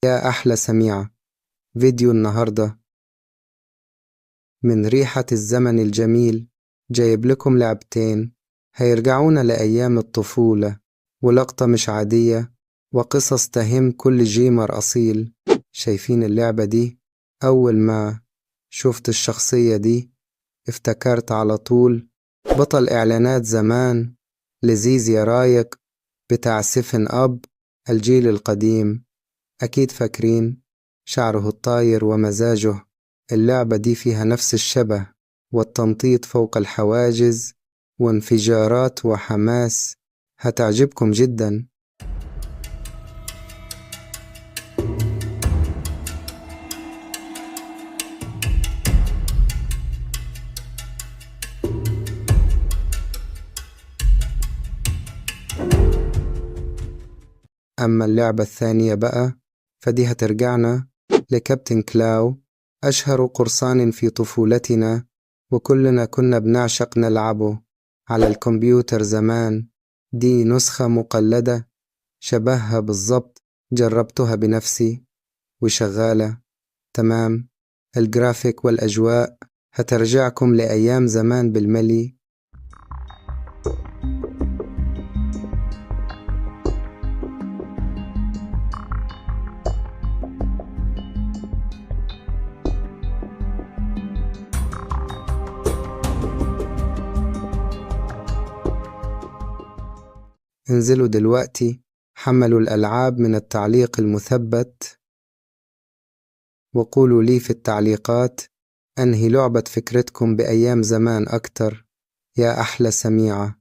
يا أحلى سميعة، فيديو النهاردة من ريحة الزمن الجميل. جايب لكم لعبتين هيرجعونا لأيام الطفولة، ولقطة مش عادية، وقصص تهم كل جيمر أصيل. شايفين اللعبة دي؟ أول ما شفت الشخصية دي افتكرت على طول بطل إعلانات زمان، لذيذ يا رايق، بتاع سيفن أب، الجيل القديم. أكيد فاكرين شعره الطاير ومزاجه. اللعبة دي فيها نفس الشبه والتنطيط فوق الحواجز وانفجارات وحماس، هتعجبكم جدا. أما اللعبة الثانية بقى فدي هترجعنا لكابتن كلاو، أشهر قرصان في طفولتنا، وكلنا كنا بنعشق نلعبه على الكمبيوتر زمان. دي نسخة مقلدة شبهها بالضبط، جربتها بنفسي وشغالة تمام. الجرافيك والأجواء هترجعكم لأيام زمان بالملي. انزلوا دلوقتي، حملوا الألعاب من التعليق المثبت، وقولوا لي في التعليقات أنهي لعبة فكرتكم بأيام زمان أكتر. يا أحلى سميعة.